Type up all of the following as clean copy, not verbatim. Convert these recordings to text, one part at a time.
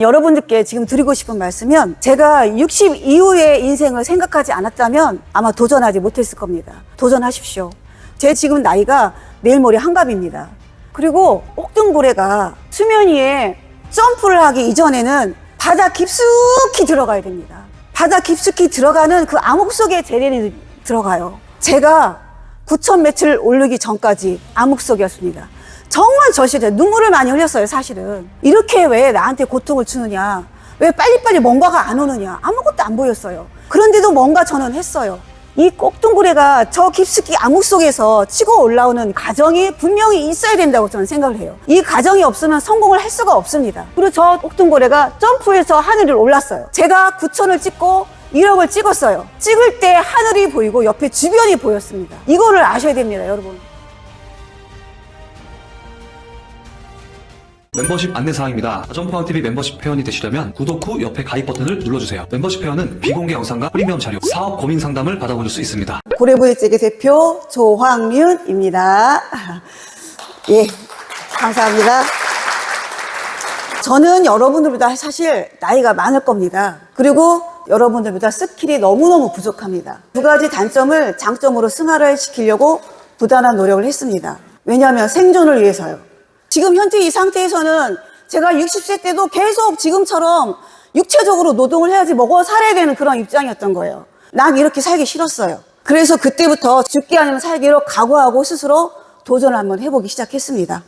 여러분들께 지금 드리고 싶은 말씀은 제가 60 이후의 인생을 생각하지 않았다면 아마 도전하지 못했을 겁니다. 도전하십시오. 제 지금 나이가 내일 모레 한갑입니다. 그리고 옥등고래가 수면 위에 점프를 하기 이전에는 바다 깊숙이 들어가야 됩니다. 바다 깊숙이 들어가는 그 암흑 속에 재련이 들어가요. 제가 9천 매출 오르기 전까지 암흑 속이었습니다. 정말 절실해요. 눈물을 많이 흘렸어요, 사실은. 이렇게 왜 나한테 고통을 주느냐? 왜 빨리빨리 뭔가가 안 오느냐? 아무것도 안 보였어요. 그런데도 뭔가 저는 했어요. 이 꼭둥구레가 저 깊숙이 암흑 속에서 치고 올라오는 과정이 분명히 있어야 된다고 저는 생각을 해요. 이 과정이 없으면 성공을 할 수가 없습니다. 그리고 저 꼭둥구레가 점프해서 하늘을 올랐어요. 제가 9천을 찍고 1억을 찍었어요. 찍을 때 하늘이 보이고 옆에 주변이 보였습니다. 이거를 아셔야 됩니다, 여러분. 멤버십 안내사항입니다. 점프왕TV 멤버십 회원이 되시려면 구독 후 옆에 가입 버튼을 눌러주세요. 멤버십 회원은 비공개 영상과 프리미엄 자료, 사업 고민 상담을 받아보실 수 있습니다. 고래부대찌개 대표 조황윤입니다. 예, 감사합니다. 저는 여러분들보다 사실 나이가 많을 겁니다. 그리고 여러분들보다 스킬이 너무너무 부족합니다. 두 가지 단점을 장점으로 승화를 시키려고 부단한 노력을 했습니다. 왜냐하면 생존을 위해서요. 지금 현재 이 상태에서는 제가 60세 때도 계속 지금처럼 육체적으로 노동을 해야지 먹어 살아야 되는 그런 입장이었던 거예요. 난 이렇게 살기 싫었어요. 그래서 그때부터 죽기 아니면 살기로 각오하고 스스로 도전을 한번 해보기 시작했습니다.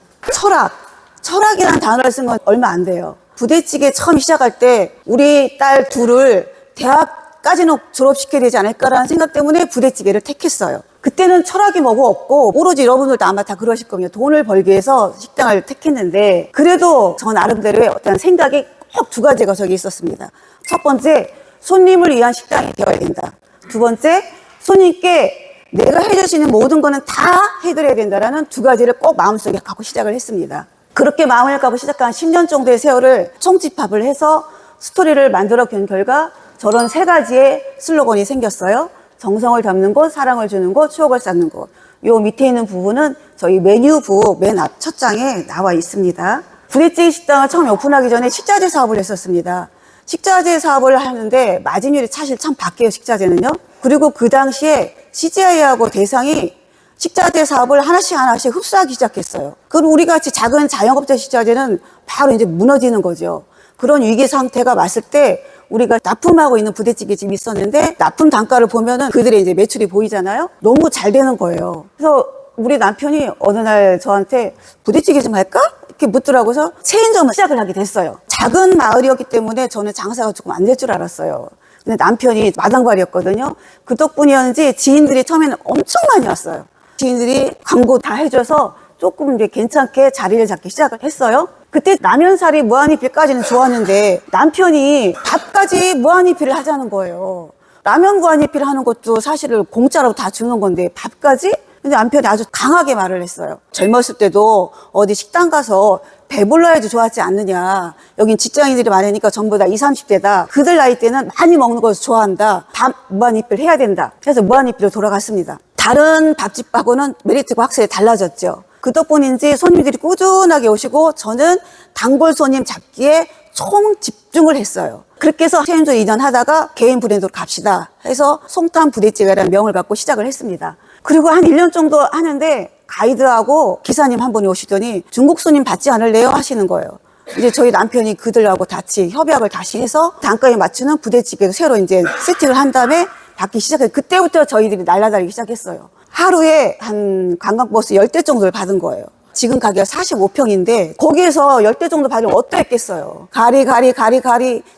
철학이라는 단어를 쓴 건 얼마 안 돼요. 부대찌개 처음 시작할 때 우리 딸 둘을 대학까지는 졸업시켜야 되지 않을까라는 생각 때문에 부대찌개를 택했어요. 그때는 철학이 뭐고 없고 오로지 여러분들도 아마 다 그러실 겁니다. 돈을 벌기 위해서 식당을 택했는데 그래도 저 나름대로의 어떤 생각이 꼭 두 가지가 저기 있었습니다. 첫 번째, 손님을 위한 식당이 되어야 된다. 두 번째, 손님께 내가 해줄 수 있는 모든 거는 다 해드려야 된다라는 두 가지를 꼭 마음속에 갖고 시작을 했습니다. 그렇게 마음을 갖고 시작한 10년 정도의 세월을 총집합을 해서 스토리를 만들어 본 결과 저런 세 가지의 슬로건이 생겼어요. 정성을 담는 곳, 사랑을 주는 곳, 추억을 쌓는 곳. 요 밑에 있는 부분은 저희 메뉴북 맨 앞 첫 장에 나와 있습니다. 부대찌개 식당을 처음 오픈하기 전에 식자재 사업을 했었습니다. 식자재 사업을 하는데 마진율이 사실 참 박해요, 식자재는요. 그리고 그 당시에 CGI하고 대상이 식자재 사업을 하나씩 흡수하기 시작했어요. 그럼 우리 같이 작은 자영업자 식자재는 바로 이제 무너지는 거죠. 그런 위기 상태가 왔을 때 우리가 납품하고 있는 부대찌개 집이 있었는데 납품 단가를 보면은 그들의 이제 매출이 보이잖아요. 너무 잘 되는 거예요. 그래서 우리 남편이 어느 날 저한테 부대찌개 좀 할까? 이렇게 묻더라고요. 체인점을 시작을 하게 됐어요. 작은 마을이었기 때문에 저는 장사가 조금 안 될 줄 알았어요. 근데 남편이 마당발이었거든요. 그 덕분이었는지 지인들이 처음에는 엄청 많이 왔어요. 지인들이 광고 다 해줘서 조금 이제 괜찮게 자리를 잡기 시작을 했어요. 그때 라면사리 무한리필까지는 좋았는데 남편이 밥까지 무한리필을 하자는 거예요. 라면 무한리필 하는 것도 사실은 공짜로 다 주는 건데 밥까지? 근데 남편이 아주 강하게 말을 했어요. 젊었을 때도 어디 식당 가서 배불러야지 좋았지 않느냐. 여긴 직장인들이 많으니까 전부 다 20, 30대다. 그들 나이 때는 많이 먹는 것을 좋아한다. 밥 무한리필 해야 된다. 그래서 무한리필로 돌아갔습니다. 다른 밥집하고는 메리트가 확실히 달라졌죠. 그 덕분인지 손님들이 꾸준하게 오시고 저는 단골 손님 잡기에 총 집중을 했어요. 그렇게 해서 체인점 이전하다가 개인 브랜드로 갑시다 해서 송탄 부대찌개라는 명을 갖고 시작을 했습니다. 그리고 한 1년 정도 하는데 가이드하고 기사님 한 분이 오시더니 중국 손님 받지 않을래요? 하시는 거예요. 이제 저희 남편이 그들하고 같이 협약을 다시 해서 단가에 맞추는 부대찌개도 새로 이제 세팅을 한 다음에 받기 시작해요. 그때부터 저희들이 날아다니기 시작했어요. 하루에 한 관광버스 10대 정도를 받은 거예요. 지금 가게가 45평인데 거기에서 10대 정도 받으면 어떠했겠어요. 가리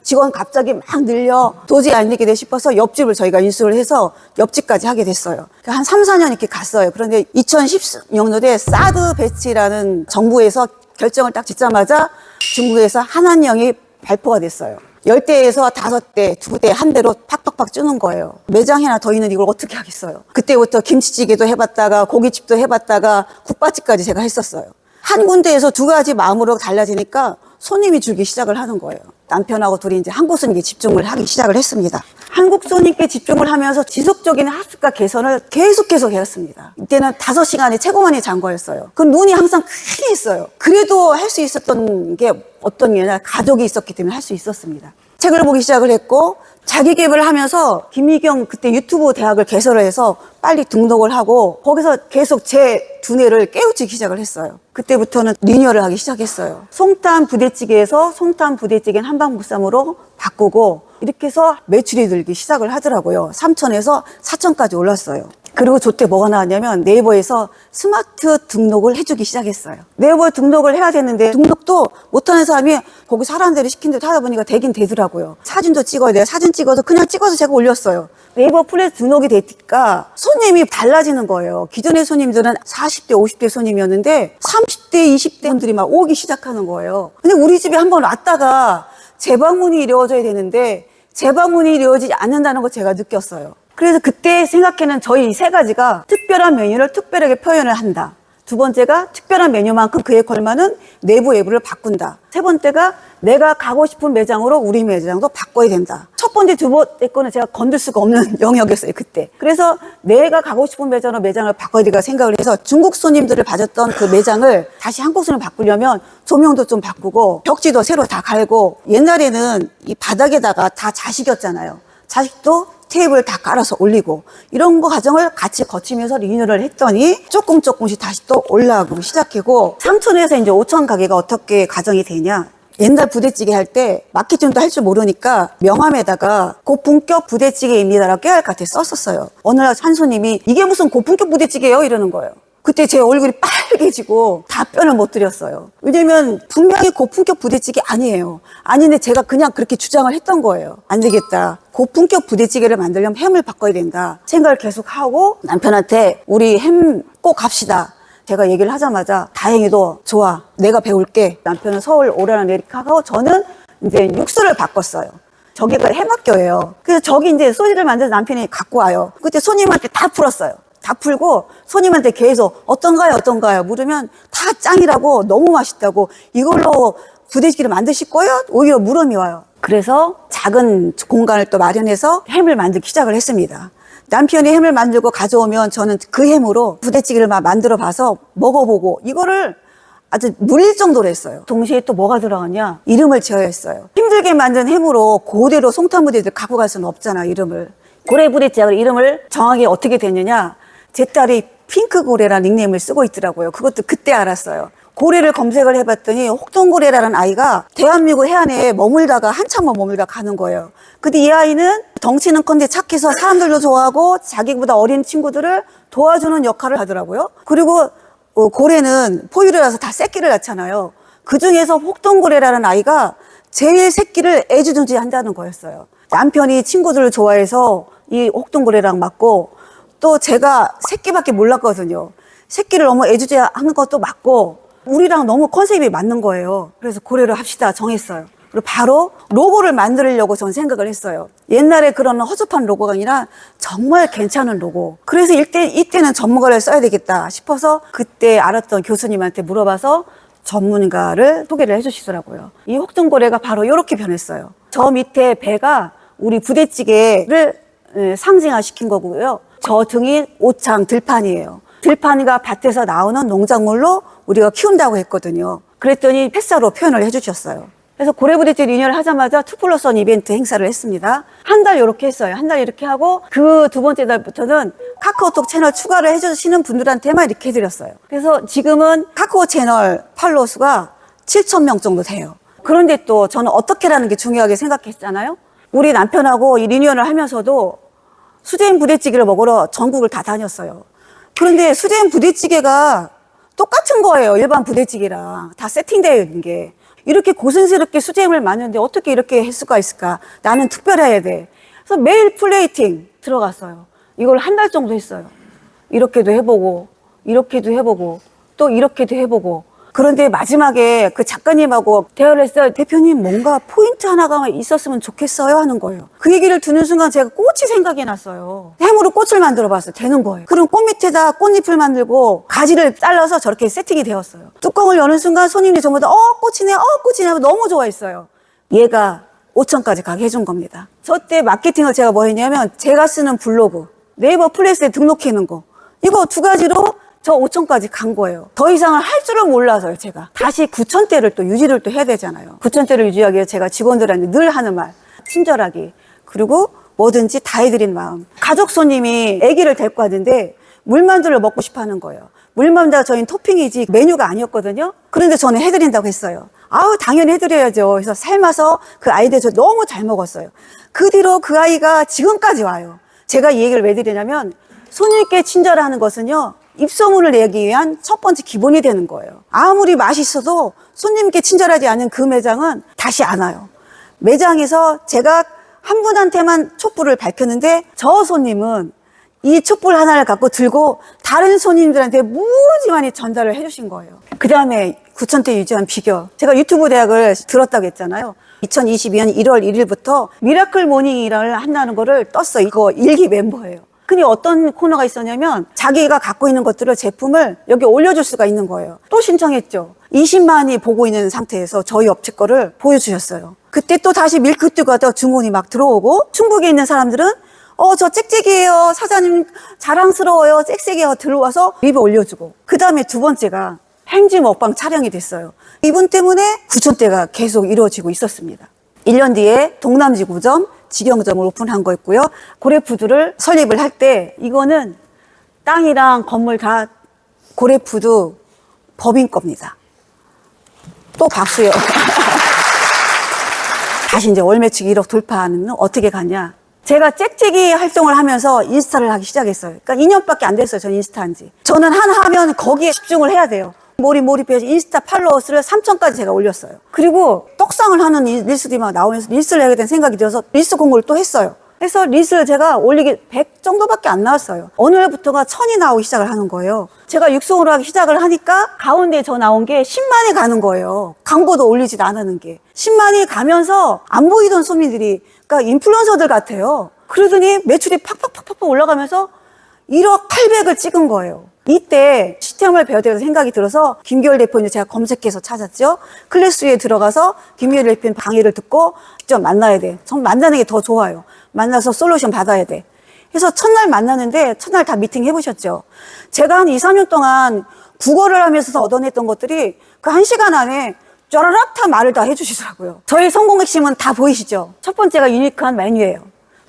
직원 갑자기 막 늘려 도저히 안 되겠다 싶어서 옆집을 저희가 인수를 해서 옆집까지 하게 됐어요. 한 3, 4년 이렇게 갔어요. 그런데 2010년도에 사드 배치라는 정부에서 결정을 딱 짓자마자 중국에서 한한령이 발표가 됐어요. 10대에서 5대, 2대, 1대로 팍팍팍 주는 거예요. 매장이 하나 더 있는 이걸 어떻게 하겠어요. 그때부터 김치찌개도 해봤다가 고깃집도 해봤다가 국밥집까지 제가 했었어요. 한 군데에서 두 가지 마음으로 달라지니까 손님이 줄기 시작을 하는 거예요. 남편하고 둘이 이제 한국 손님께 집중을 하기 시작을 했습니다. 한국 손님께 집중을 하면서 지속적인 학습과 개선을 계속 해왔습니다. 이때는 5시간이 최고만이 잔 거였어요. 그 눈이 항상 크게 했어요. 그래도 할 수 있었던 게 어떤 게 아니라 가족이 있었기 때문에 할 수 있었습니다. 책을 보기 시작을 했고 자기 개발을 하면서 김희경 그때 유튜브 대학을 개설을 해서 빨리 등록을 하고 거기서 계속 제 두뇌를 깨우치기 시작을 했어요. 그때부터는 리뉴얼을 하기 시작했어요. 송탄 부대찌개에서 송탄 부대찌개는 한방무쌈으로 바꾸고 이렇게 해서 매출이 늘기 시작을 하더라고요. 3천에서 4천까지 올랐어요. 그리고 저때 뭐가 나왔냐면 네이버에서 스마트 등록을 해주기 시작했어요. 네이버에 등록을 해야 되는데 등록도 못하는 사람이 거기 사람들이 시킨 대로 하다 보니까 되긴 되더라고요. 사진도 찍어야 돼요. 사진 찍어서 그냥 찍어서 제가 올렸어요. 네이버 플랫 등록이 되니까 손님이 달라지는 거예요. 기존의 손님들은 40대, 50대 손님이었는데 30대, 20대 분들이 막 오기 시작하는 거예요. 근데 우리 집에 한번 왔다가 재방문이 이루어져야 되는데 재방문이 이루어지지 않는다는 걸 제가 느꼈어요. 그래서 그때 생각해낸 저희 이 3가지가 특별한 메뉴를 특별하게 표현을 한다. 2번째가 특별한 메뉴만큼 그에 걸맞는 내부 앱을 바꾼다. 3번째가 내가 가고 싶은 매장으로 우리 매장도 바꿔야 된다. 첫 번째, 2번째 거는 제가 건들 수가 없는 영역이었어요, 그때. 그래서 내가 가고 싶은 매장으로 매장을 바꿔야 되겠다 생각을 해서 중국 손님들을 봐줬던 그 매장을 다시 한국 손님을 바꾸려면 조명도 좀 바꾸고 벽지도 새로 다 갈고 옛날에는 이 바닥에다가 다 자식이었잖아요. 자식도 테이블 다 깔아서 올리고 이런 거 과정을 같이 거치면서 리뉴얼을 했더니 조금씩 다시 또 올라가기 시작하고 3천에서 이제 5천 가게가 어떻게 가정이 되냐. 옛날 부대찌개 할 때 마케팅도 할 줄 모르니까 명함에다가 고품격 부대찌개입니다라고 깨알 같이 썼었어요. 어느 날 한 손님이 이게 무슨 고품격 부대찌개예요? 이러는 거예요. 그때 제 얼굴이 빨개지고 답변을 못 드렸어요. 왜냐면 분명히 고품격 부대찌개 아니에요. 아닌데 제가 그냥 그렇게 주장을 했던 거예요. 안 되겠다. 고품격 부대찌개를 만들려면 햄을 바꿔야 된다. 생각을 계속 하고 남편한테 우리 햄 꼭 합시다. 제가 얘기를 하자마자 다행히도 좋아. 내가 배울게. 남편은 서울 오라는 아메리카고 저는 이제 육수를 바꿨어요. 저기가 햄학교예요. 그래서 저기 이제 소리를 만들어서 남편이 갖고 와요. 그때 손님한테 다 풀었어요. 다 풀고 손님한테 계속 어떤가요 물으면 다 짱이라고 너무 맛있다고 이걸로 부대찌개를 만드실 거예요? 오히려 물음이 와요. 그래서 작은 공간을 또 마련해서 햄을 만들기 시작을 했습니다. 남편이 햄을 만들고 가져오면 저는 그 햄으로 부대찌개를 막 만들어 봐서 먹어보고 이거를 아주 물릴 정도로 했어요. 동시에 또 뭐가 들어가냐? 이름을 지어야 했어요. 힘들게 만든 햄으로 그대로 송탄 부대찌개를 갖고 갈 수는 없잖아, 이름을. 고래 부대찌개 이름을 정하게 어떻게 됐느냐? 제 딸이 핑크 고래라는 닉네임을 쓰고 있더라고요. 그것도 그때 알았어요. 고래를 검색을 해봤더니 혹동고래라는 아이가 대한민국 해안에 머물다가 한참만 머물다가 가는 거예요. 근데 이 아이는 덩치는 컨대 착해서 사람들도 좋아하고 자기보다 어린 친구들을 도와주는 역할을 하더라고요. 그리고 고래는 포유류라서 다 새끼를 낳잖아요. 그중에서 혹동고래라는 아이가 제일 새끼를 애지중지 한다는 거였어요. 남편이 친구들을 좋아해서 이 혹동고래랑 맞고 또 제가 새끼밖에 몰랐거든요. 새끼를 너무 애주제하는 것도 맞고 우리랑 너무 컨셉이 맞는 거예요. 그래서 고래를 합시다 정했어요. 그리고 바로 로고를 만들려고 저는 생각을 했어요. 옛날에 그런 허접한 로고가 아니라 정말 괜찮은 로고. 그래서 이때는 전문가를 써야 되겠다 싶어서 그때 알았던 교수님한테 물어봐서 전문가를 소개를 해주시더라고요. 이 혹등고래가 바로 이렇게 변했어요. 저 밑에 배가 우리 부대찌개를 상징화시킨 거고요. 저 등이 옷장 들판이에요. 들판이가 밭에서 나오는 농작물로 우리가 키운다고 했거든요. 그랬더니 햇사로 표현을 해주셨어요. 그래서 고래부대찌개 리뉴얼 하자마자 2+1 이벤트 행사를 했습니다. 한 달 이렇게 했어요. 한 달 이렇게 하고 그 2번째 달부터는 카카오톡 채널 추가를 해주시는 분들한테만 이렇게 해드렸어요. 그래서 지금은 카카오 채널 팔로워 수가 7,000명 정도 돼요. 그런데 또 저는 어떻게라는 게 중요하게 생각했잖아요. 우리 남편하고 이 리뉴얼을 하면서도 수제인 부대찌개를 먹으러 전국을 다 다녔어요. 그런데 수제인 부대찌개가 똑같은 거예요. 일반 부대찌개랑 다 세팅되어 있는 게. 이렇게 고생스럽게 수제햄을 만드는데 어떻게 이렇게 할 수가 있을까? 나는 특별해야 돼. 그래서 매일 플레이팅 들어갔어요. 이걸 한 달 정도 했어요. 이렇게도 해보고 이렇게도 해보고 또 이렇게도 해보고. 그런데 마지막에 그 작가님하고 대화를 했어요. 대표님 뭔가 포인트 하나가 있었으면 좋겠어요 하는 거예요. 그 얘기를 듣는 순간 제가 꽃이 생각이 났어요. 햄으로 꽃을 만들어 봤어요. 되는 거예요. 그럼 꽃 밑에다 꽃잎을 만들고 가지를 잘라서 저렇게 세팅이 되었어요. 뚜껑을 여는 순간 손님들이 전부 다 꽃이네 꽃이네 하고 너무 좋아했어요. 얘가 5천까지 가게 해준 겁니다. 저 때 마케팅을 제가 뭐 했냐면 제가 쓰는 블로그, 네이버 플레이스에 등록해 놓은 거, 이거 두 가지로 저 5천까지 간 거예요. 더 이상을 할 줄은 몰라서요, 제가. 다시 9천대를 또 유지를 또 해야 되잖아요. 9천대를 유지하기 위해 제가 직원들한테 늘 하는 말, 친절하게. 그리고 뭐든지 다 해드린 마음. 가족 손님이 아기를 데리고 왔는데 물만두를 먹고 싶어 하는 거예요. 물만두가 저희는 토핑이지 메뉴가 아니었거든요. 그런데 저는 해드린다고 했어요. 아우, 당연히 해드려야죠. 그래서 삶아서 그 아이들 저 너무 잘 먹었어요. 그 뒤로 그 아이가 지금까지 와요. 제가 이 얘기를 왜 드리냐면 손님께 친절하는 것은요, 입소문을 내기 위한 첫 번째 기본이 되는 거예요. 아무리 맛있어도 손님께 친절하지 않은 그 매장은 다시 안 와요. 매장에서 제가 한 분한테만 촛불을 밝혔는데 저 손님은 이 촛불 하나를 갖고 들고 다른 손님들한테 무지 많이 전달을 해주신 거예요. 그 다음에 9천대 유지한 비결. 제가 유튜브 대학을 들었다고 했잖아요. 2022년 1월 1일부터 미라클 모닝이라를 한다는 거를 떴어. 이거 일기 멤버예요. 근데 어떤 코너가 있었냐면 자기가 갖고 있는 것들을 제품을 여기 올려줄 수가 있는 거예요. 또 신청했죠. 20만이 보고 있는 상태에서 저희 업체 거를 보여주셨어요. 그때 또 다시 밀크티가 더 주문이 막 들어오고 충북에 있는 사람들은 저 짹짹이에요. 사장님 자랑스러워요. 짹짹이에요. 들어와서 리뷰 올려주고. 그 다음에 두 번째가 행지 먹방 촬영이 됐어요. 이분 때문에 9천대가 계속 이루어지고 있었습니다. 1년 뒤에 동남지구점 직영점을 오픈한 거였고요. 고래푸드를 설립을 할 때 이거는 땅이랑 건물 다 고래푸드 법인 겁니다. 또 박수요. 다시 이제 월 매출 1억 돌파하는 어떻게 가냐. 제가 짹짹이 활동을 하면서 인스타를 하기 시작했어요. 그러니까 2년밖에 안 됐어요. 저는 인스타 한지. 저는 하나 하면 거기에 집중을 해야 돼요. 몰입해서 인스타 팔로워 수를 3천까지 제가 올렸어요. 그리고 떡상을 하는 릴스들이 막 나오면서 릴스를 해야 되는 생각이 들어서 릴스 공부를 또 했어요. 그래서 릴스를 제가 올리기 100 정도밖에 안 나왔어요. 어느 날부터가 1000이 나오기 시작을 하는 거예요. 제가 육성으로 하기 시작을 하니까 가운데 저 나온 게 10만이 가는 거예요. 광고도 올리지도 않았는 게. 10만이 가면서 안 보이던 손님들이, 그러니까 인플루언서들 같아요. 그러더니 매출이 팍팍팍팍 올라가면서 1억 800을 찍은 거예요. 이때 시스템을 배워야 되는 생각이 들어서 김규열 대표님 제가 검색해서 찾았죠. 클래스에 들어가서 김규열 대표님 강의를 듣고 직접 만나야 돼. 전 만나는 게 더 좋아요. 만나서 솔루션 받아야 돼. 그래서 첫날 만나는데 첫날 다 미팅 해보셨죠. 제가 한 2, 3년 동안 국어를 하면서 얻어냈던 것들이 그 1시간 안에 쫘라락 다 말을 다 해주시더라고요. 저희 성공 핵심은 다 보이시죠. 첫 번째가 유니크한 메뉴예요.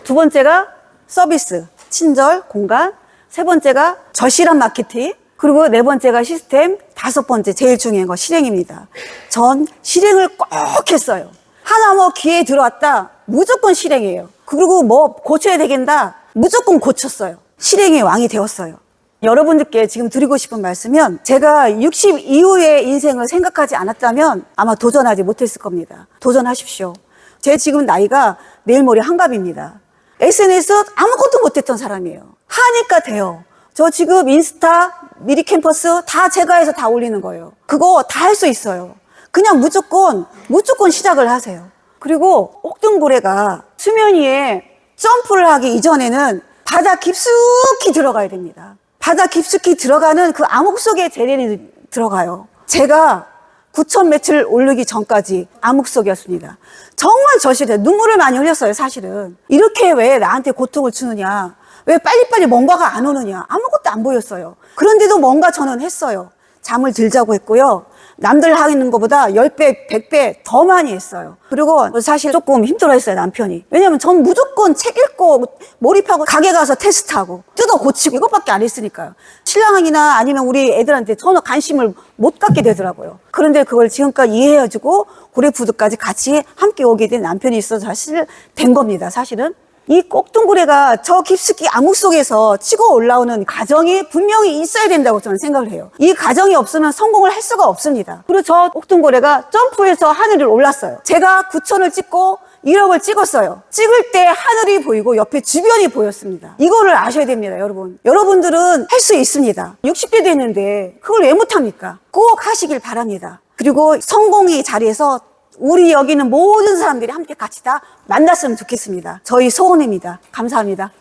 두 번째가 서비스, 친절, 공간. 세 번째가 절실한 마케팅, 그리고 네 번째가 시스템, 다섯 번째 제일 중요한 거 실행입니다. 전 실행을 꼭 했어요. 하나 뭐 기회에 들어왔다, 무조건 실행이에요. 그리고 뭐 고쳐야 되겠다, 무조건 고쳤어요. 실행의 왕이 되었어요. 여러분들께 지금 드리고 싶은 말씀은 제가 60 이후의 인생을 생각하지 않았다면 아마 도전하지 못했을 겁니다. 도전하십시오. 제 지금 나이가 내일 모레 한갑입니다. SNS 아무것도 못했던 사람이에요. 하니까 돼요. 저 지금 인스타, 미리 캠퍼스 다 제가 해서 다 올리는 거예요. 그거 다 할 수 있어요. 그냥 무조건 시작을 하세요. 그리고 옥등고래가 수면 위에 점프를 하기 이전에는 바다 깊숙이 들어가야 됩니다. 바다 깊숙이 들어가는 그 암흑 속에 재련이 들어가요. 제가 9천 매출 올리기 전까지 암흑 속이었습니다. 정말 절실해요. 눈물을 많이 흘렸어요, 사실은. 이렇게 왜 나한테 고통을 주느냐. 왜 빨리빨리 뭔가가 안 오느냐. 아무것도 안 보였어요. 그런데도 뭔가 저는 했어요. 잠을 들자고 했고요. 남들 하는 것보다 10배, 100배 더 많이 했어요. 그리고 사실 조금 힘들어했어요, 남편이. 왜냐면 전 무조건 책 읽고 몰입하고 가게 가서 테스트하고 뜯어 고치고 이것밖에 안 했으니까요. 신랑이나 아니면 우리 애들한테 전혀 관심을 못 갖게 되더라고요. 그런데 그걸 지금까지 이해해주고 고래푸드까지 같이 함께 오게 된 남편이 있어서 사실 된 겁니다, 사실은. 이 꼭둥구레가 저 깊숙이 암흑 속에서 치고 올라오는 과정이 분명히 있어야 된다고 저는 생각을 해요. 이 과정이 없으면 성공을 할 수가 없습니다. 그리고 저 꼭둥구레가 점프해서 하늘을 올랐어요. 제가 9천을 찍고 1억을 찍었어요. 찍을 때 하늘이 보이고 옆에 주변이 보였습니다. 이거를 아셔야 됩니다, 여러분. 여러분들은 할 수 있습니다. 60대 됐는데 그걸 왜 못합니까? 꼭 하시길 바랍니다. 그리고 성공의 자리에서 우리 여기 있는 모든 사람들이 함께 같이 다 만났으면 좋겠습니다. 저희 소원입니다. 감사합니다.